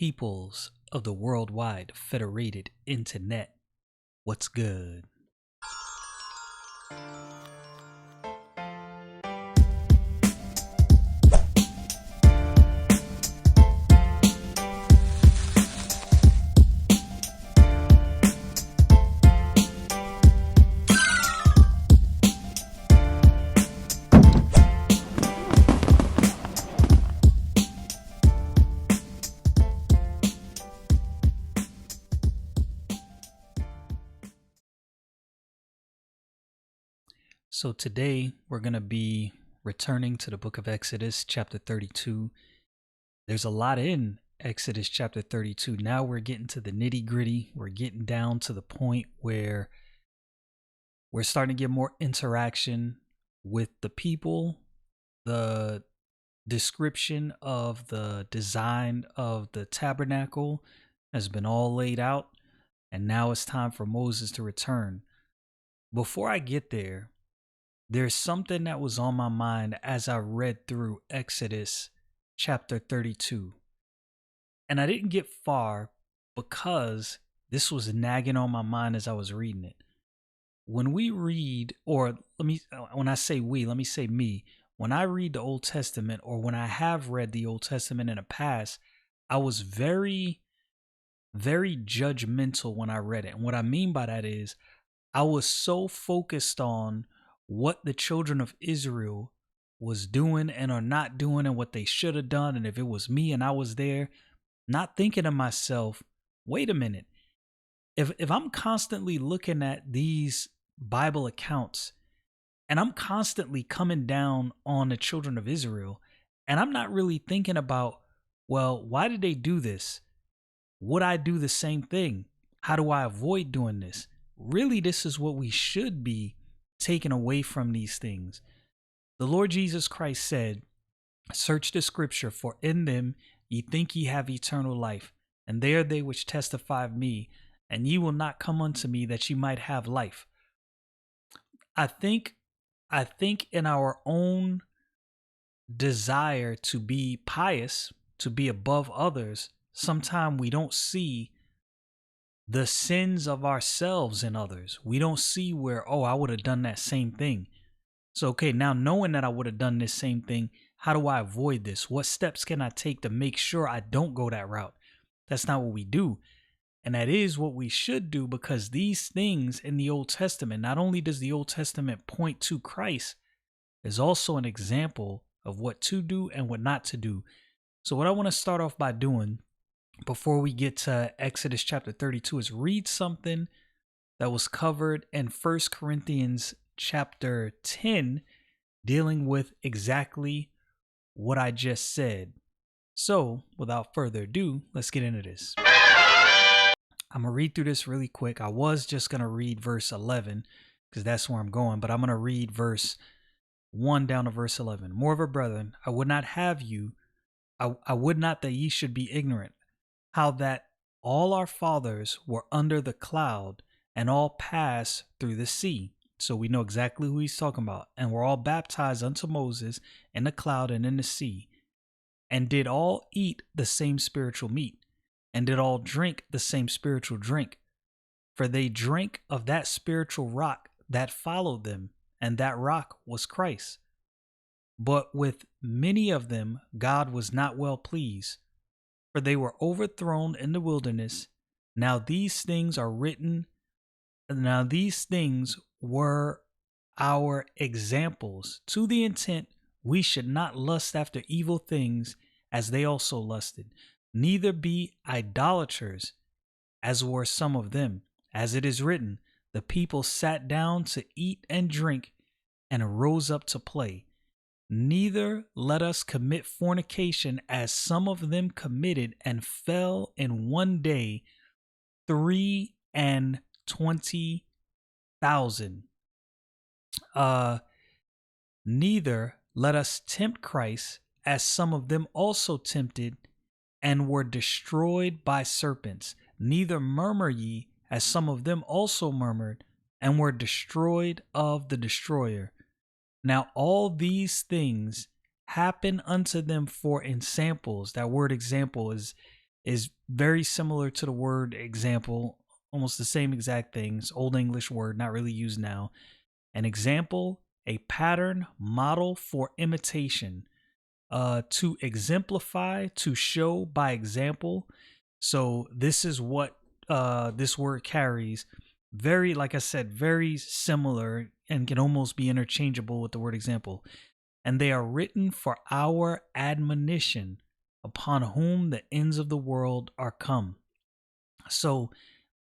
peoples of the worldwide federated internet. What's good? So today we're going to be returning to the book of Exodus, chapter 32. There's a lot in Exodus chapter 32. Now we're getting to the nitty gritty. We're getting down to the point where we're starting to get more interaction with the people. The description of the design of the tabernacle has been all laid out. And now it's time for Moses to return. Before I get there, there's something that was on my mind as I read through Exodus chapter 32. And I didn't get far because this was nagging on my mind as I was reading it. When we read, when I say we, let me say me. When I read the Old Testament, or when I have read the Old Testament in the past, I was very, very judgmental when I read it. And what I mean by that is I was so focused on what the children of Israel was doing and are not doing and what they should have done. And if it was me and I was there, not thinking to myself, wait a minute, if I'm constantly looking at these Bible accounts and I'm constantly coming down on the children of Israel, and I'm not really thinking about, well, why did they do this? Would I do the same thing? How do I avoid doing this? Really, this is what we should be taken away from these things. The Lord Jesus Christ said, "Search the scripture, for in them ye think ye have eternal life, and they are they which testify of me, and ye will not come unto me that ye might have life." I think in our own desire to be pious, to be above others, sometimes we don't see the sins of ourselves in others. We don't see where, I would have done that same thing. So, okay, now knowing that I would have done this same thing, how do I avoid this? What steps can I take to make sure I don't go that route? That's not what we do. And that is what we should do, because these things in the Old Testament, not only does the Old Testament point to Christ, there's also an example of what to do and what not to do. So what I want to start off by doing before we get to Exodus chapter 32 is read something that was covered in 1 Corinthians chapter 10, dealing with exactly what I just said. So without further ado, let's get into this. I'm going to read through this really quick. I was just going to read verse 11 because that's where I'm going, but I'm going to read verse 1 down to verse 11. Moreover, brethren, I would not that ye should be ignorant, how that all our fathers were under the cloud and all passed through the sea. So we know exactly who he's talking about. And were all baptized unto Moses in the cloud and in the sea, and did all eat the same spiritual meat, and did all drink the same spiritual drink. For they drank of that spiritual rock that followed them, and that rock was Christ. But with many of them God was not well pleased, for they were overthrown in the wilderness. Now these things were our examples, to the intent we should not lust after evil things as they also lusted, neither be idolaters, as were some of them. As it is written, the people sat down to eat and drink, and rose up to play. Neither let us commit fornication, as some of them committed, and fell in one day 23,000. Neither let us tempt Christ, as some of them also tempted, and were destroyed by serpents. Neither murmur ye, as some of them also murmured, and were destroyed of the destroyer. Now all these things happen unto them for ensamples. That word example is is very similar to the word example, almost the same exact things. Old English word, not really used now. An example, a pattern, model for imitation. To exemplify, to show by example. So this is what this word carries. Very, like I said, very similar and can almost be interchangeable with the word example. And they are written for our admonition, upon whom the ends of the world are come. So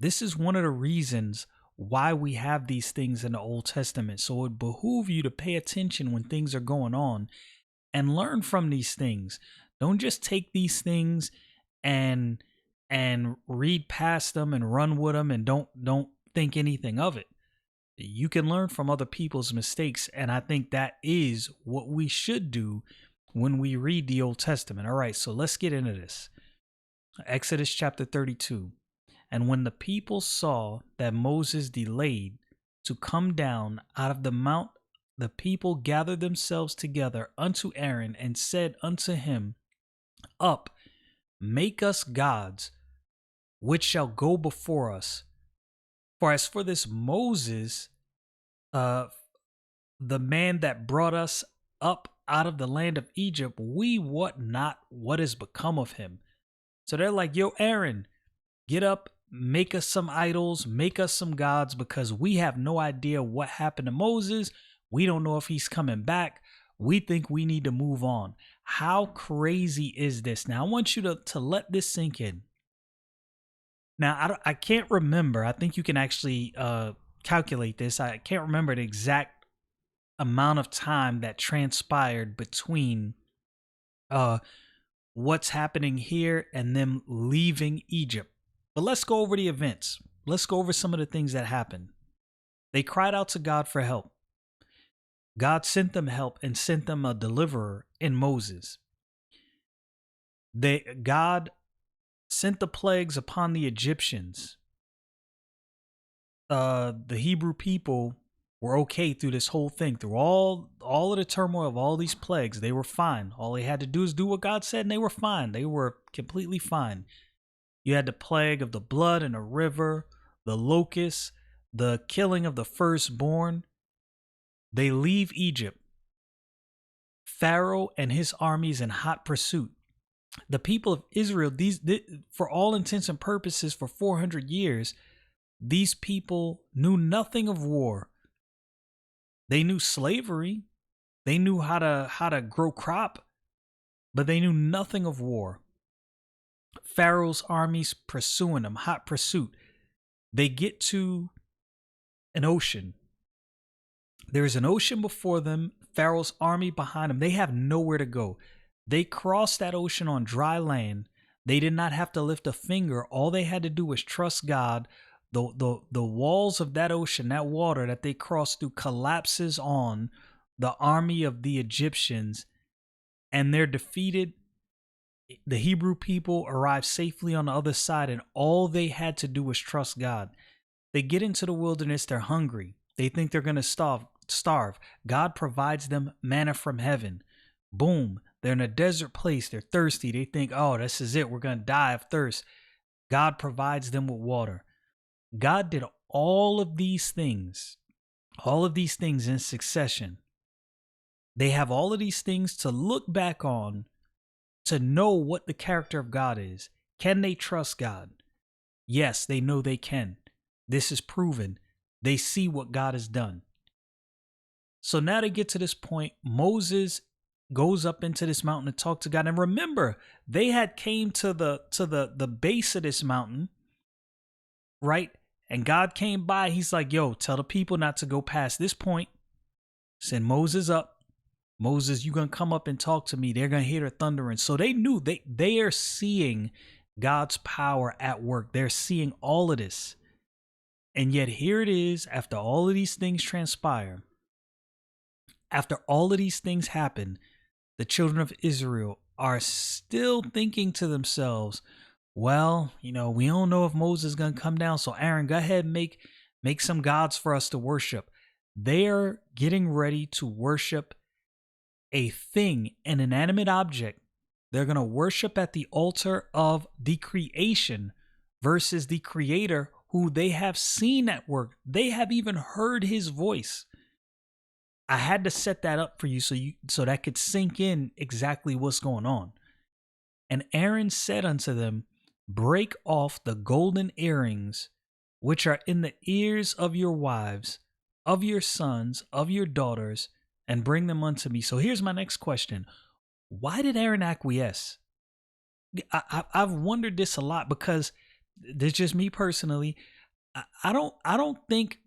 this is one of the reasons why we have these things in the Old Testament. So it behooves you to pay attention when things are going on and learn from these things. Don't just take these things and read past them and run with them and don't think anything of it. You can learn from other people's mistakes, and I think that is what we should do when we read the Old Testament. All right, so let's get into this. Exodus chapter 32. And when the people saw that Moses delayed to come down out of the mount, the people gathered themselves together unto Aaron and said unto him, Up, make us gods, which shall go before us. For as for this Moses, the man that brought us up out of the land of Egypt, we wot not what is become of him. So they're like, yo, Aaron, get up, make us some idols, make us some gods, because we have no idea what happened to Moses. We don't know if he's coming back. We think we need to move on. How crazy is this? Now, I want you to let this sink in. Now, I can't remember. I think you can actually calculate this. I can't remember the exact amount of time that transpired between what's happening here and them leaving Egypt. But let's go over the events. Let's go over some of the things that happened. They cried out to God for help. God sent them help and sent them a deliverer in Moses. God sent the plagues upon the Egyptians. The Hebrew people were okay through this whole thing, through all of the turmoil of all these plagues. They were fine. All they had to do is do what God said, and they were fine. They were completely fine. You had the plague of the blood in the river, the locusts, the killing of the firstborn. They leave Egypt. Pharaoh and his armies in hot pursuit. The people of Israel, for all intents and purposes, for 400 years, these people knew nothing of war. They knew slavery. They knew how to grow crop, but they knew nothing of war. Pharaoh's armies pursuing them, hot pursuit. They get to an ocean. There's an ocean before them, Pharaoh's army behind them. They have nowhere to go. They crossed that ocean on dry land. They did not have to lift a finger. All they had to do was trust God. The walls of that ocean, that water that they crossed through, collapses on the army of the Egyptians, and they're defeated. The Hebrew people arrive safely on the other side, and all they had to do was trust God. They get into the wilderness. They're hungry. They think they're going to starve. God provides them manna from heaven. Boom. They're in a desert place. They're thirsty. They think, oh, this is it. We're going to die of thirst. God provides them with water. God did all of these things in succession. They have all of these things to look back on, to know what the character of God is. Can they trust God? Yes, they know they can. This is proven. They see what God has done. So now they get to this point. Moses goes up into this mountain to talk to God. And remember, they had came to the base of this mountain, right? And God came by. He's like, yo, tell the people not to go past this point. Send Moses up. Moses, you're going to come up and talk to me. They're going to hear the thundering. So they knew they are seeing God's power at work. They're seeing all of this. And yet here it is, after all of these things transpire, after all of these things happen, the children of Israel are still thinking to themselves, well, we don't know if Moses is going to come down. So Aaron, go ahead and make some gods for us to worship. They're getting ready to worship a thing, an inanimate object They're going to worship at the altar of the creation versus the creator who they have seen at work. They have even heard his voice. I had to set that up for you so that could sink in exactly what's going on. And Aaron said unto them, break off the golden earrings which are in the ears of your wives, of your sons, of your daughters, and bring them unto me. So here's my next question. Why did Aaron acquiesce? I've wondered this a lot because this is just me personally. I don't think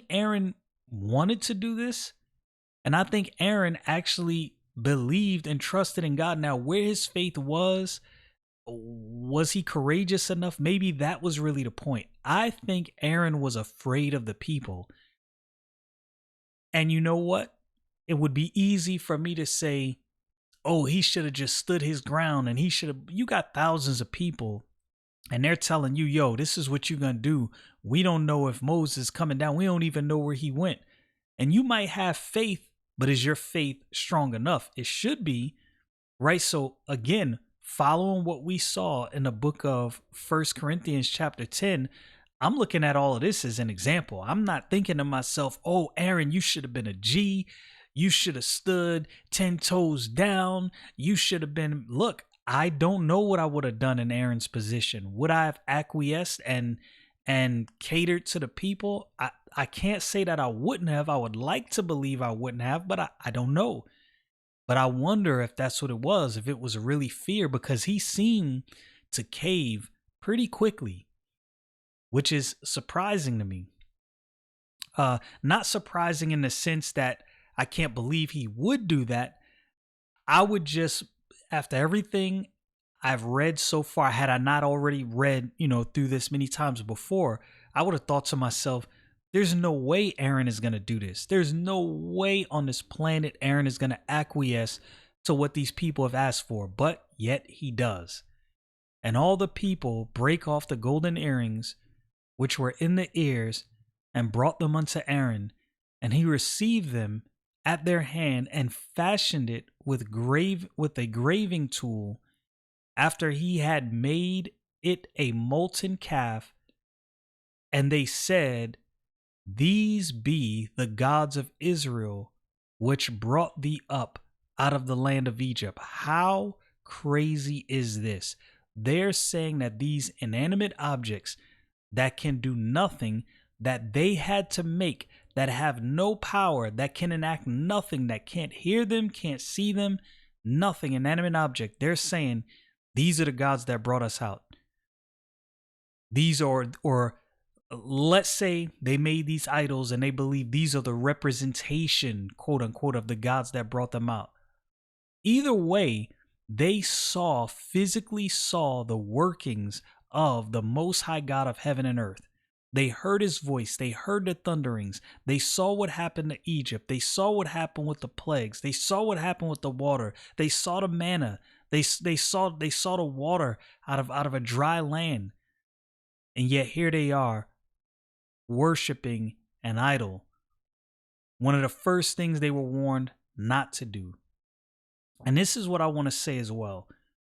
Aaron wanted to do this. And I think Aaron actually believed and trusted in God. Now, where his faith was he courageous enough? Maybe that was really the point. I think Aaron was afraid of the people. And you know what? It would be easy for me to say, oh, he should have just stood his ground and you got thousands of people and they're telling you, yo, this is what you're going to do. We don't know if Moses is coming down. We don't even know where he went. And you might have faith, but is your faith strong enough? It should be, right? So again, following what we saw in the book of 1 Corinthians chapter 10, I'm looking at all of this as an example. I'm not thinking to myself, oh, Aaron, you should have been a G. You should have stood 10 toes down. You should have been, look, I don't know what I would have done in Aaron's position. Would I have acquiesced and catered to the people? I can't say that I wouldn't have. I would like to believe I wouldn't have, but I don't know. But I wonder if that's what it was, if it was really fear, because he seemed to cave pretty quickly, which is surprising to me. Not surprising in the sense that I can't believe he would do that. I would just, after everything I've read so far, had I not already read, through this many times before, I would have thought to myself, there's no way Aaron is going to do this. There's no way on this planet Aaron is going to acquiesce to what these people have asked for, but yet he does. And all the people break off the golden earrings which were in the ears and brought them unto Aaron, and he received them at their hand and fashioned it with a graving tool after he had made it a molten calf. And they said, these be the gods of Israel, which brought thee up out of the land of Egypt. How crazy is this? They're saying that these inanimate objects that can do nothing, that they had to make, that have no power, that can enact nothing, that can't hear them, can't see them, nothing, inanimate object. They're saying these are the gods that brought us out. These are, or let's say they made these idols and they believe these are the representation, quote unquote, of the gods that brought them out. Either way, they physically saw the workings of the Most High God of heaven and earth. They heard his voice. They heard the thunderings. They saw what happened to Egypt. They saw what happened with the plagues. They saw what happened with the water. They saw the manna. They saw the water out of a dry land. And yet here they are worshiping an idol. One of the first things they were warned not to do. And this is what I want to say as well.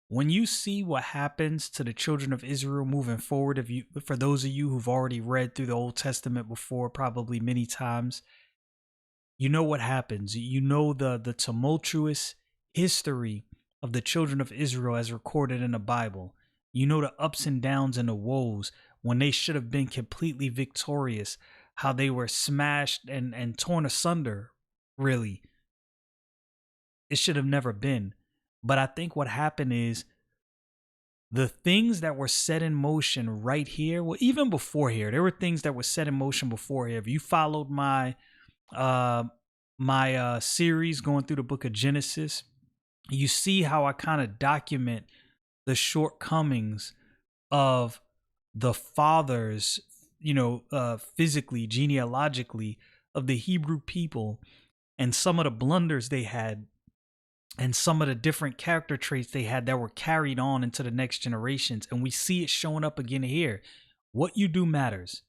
When you see what happens to the children of Israel moving forward, for those of you who've already read through the Old Testament before, probably many times, you know what happens. You know the tumultuous history of the children of Israel as recorded in the Bible. You know the ups and downs and the woes when they should have been completely victorious, how they were smashed and torn asunder, really. It should have never been. But I think what happened is the things that were set in motion right here, well, even before here, there were things that were set in motion before here. If you followed my series going through the book of Genesis, you see how I kind of document the shortcomings of the fathers, physically, genealogically, of the Hebrew people, and some of the blunders they had, and some of the different character traits they had that were carried on into the next generations. And we see it showing up again here. What you do matters.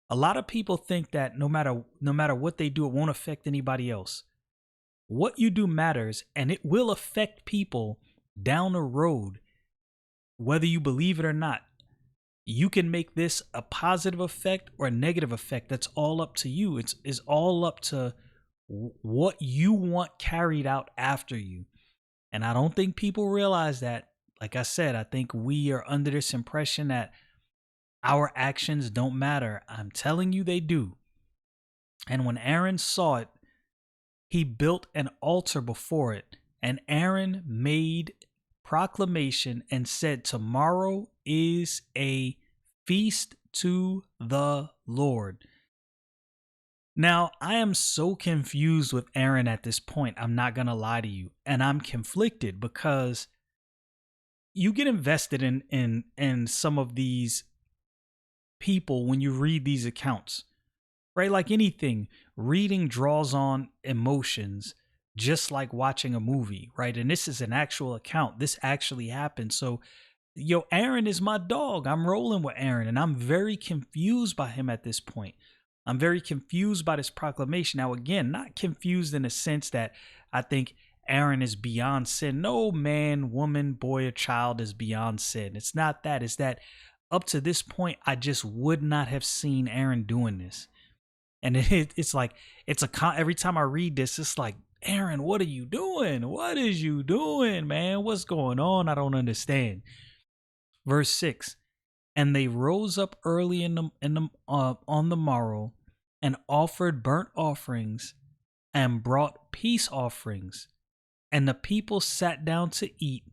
A lot of people think that no matter what they do, it won't affect anybody else. What you do matters, and it will affect people down the road, whether you believe it or not, you can make this a positive effect or a negative effect. That's all up to you. It's all up to what you want carried out after you. And I don't think people realize that. Like I said, I think we are under this impression that our actions don't matter. I'm telling you, they do. And when Aaron saw it, he built an altar before it. And Aaron made proclamation and said, "Tomorrow is a feast to the Lord." Now, I am so confused with Aaron at this point. I'm not going to lie to you. And I'm conflicted because you get invested in some of these people when you read these accounts, right? Like anything, reading draws on emotions just like watching a movie, right? And this is an actual account. This actually happened. So, Aaron is my dog. I'm rolling with Aaron, and I'm very confused by him at this point. I'm very confused by this proclamation. Now, again, not confused in the sense that I think Aaron is beyond sin. No man, woman, boy, or child is beyond sin. It's not that. It's that up to this point, I just would not have seen Aaron doing this. And it's like, every time I read this, it's like, Aaron, what are you doing? What is you doing, man? What's going on? I don't understand. Verse 6, and they rose up early on the morrow and offered burnt offerings and brought peace offerings. And the people sat down to eat,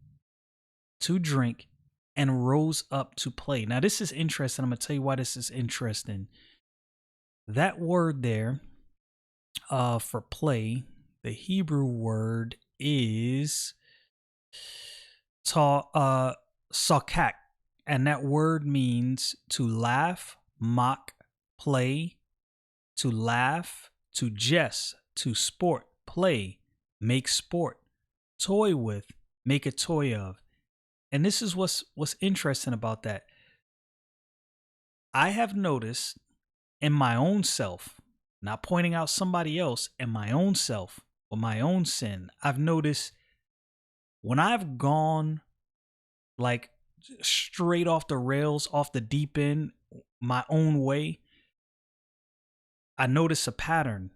to drink, and rose up to play. Now, this is interesting. I'm going to tell you why this is interesting. That word there for play, the Hebrew word is sakak. And that word means to laugh, mock, play, to laugh, to jest, to sport, play, make sport, toy with, make a toy of. And this is what's interesting about that. I have noticed in my own self, not pointing out somebody else, in my own self or my own sin, I've noticed when I've gone like straight off the rails, off the deep end, my own way, I notice a pattern.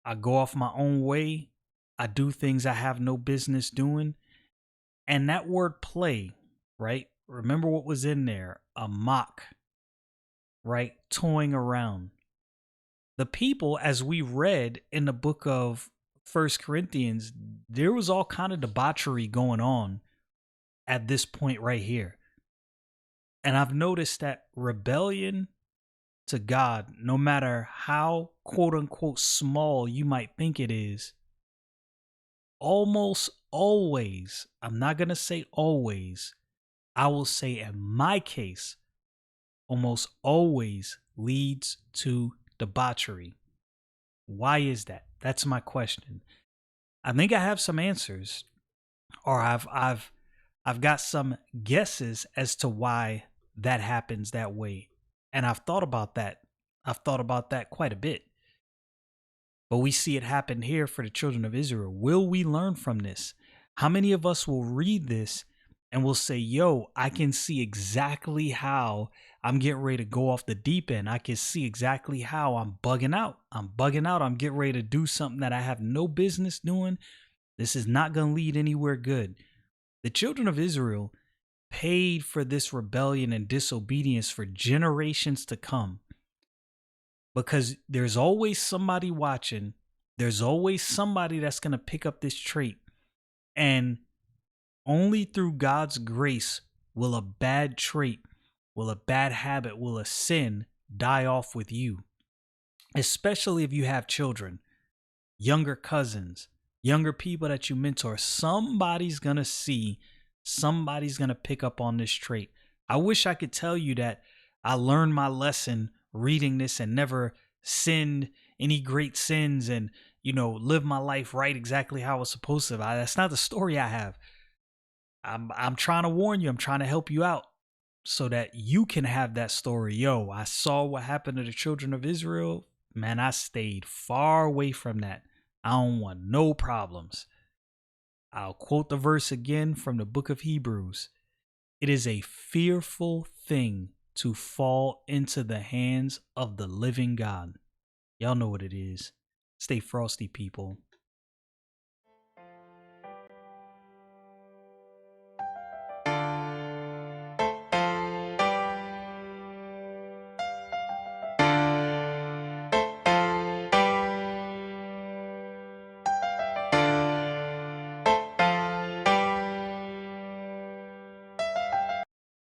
I go off my own way. I do things I have no business doing. And that word play, right? Remember what was in there, a mock, right? Toying around. The people, as we read in the book of 1 Corinthians, there was all kind of debauchery going on at this point right here. And I've noticed that rebellion to God, no matter how quote unquote small you might think it is, almost always, I'm not going to say always, I will say in my case, almost always leads to debauchery. Why is that? That's my question. I think I have some answers, or I've got some guesses as to why that happens that way. And I've thought about that. I've thought about that quite a bit. But we see it happen here for the children of Israel. Will we learn from this? How many of us will read this and will say, yo, I can see exactly how I'm getting ready to go off the deep end. I can see exactly how I'm bugging out. I'm getting ready to do something that I have no business doing. This is not going to lead anywhere good. The children of Israel paid for this rebellion and disobedience for generations to come. Because there's always somebody watching. There's always somebody that's going to pick up this trait. And only through God's grace will a bad trait, will a bad habit, will a sin die off with you. Especially if you have children, younger cousins, younger people that you mentor. Somebody's going to see, somebody's going to pick up on this trait. I wish I could tell you that I learned my lesson reading this and never sinned any great sins and, live my life right exactly how I was supposed to. That's not the story I have. I'm trying to warn you. I'm trying to help you out so that you can have that story. Yo, I saw what happened to the children of Israel. Man, I stayed far away from that. I don't want no problems. I'll quote the verse again from the book of Hebrews. It is a fearful thing to fall into the hands of the living God. Y'all know what it is. Stay frosty, people.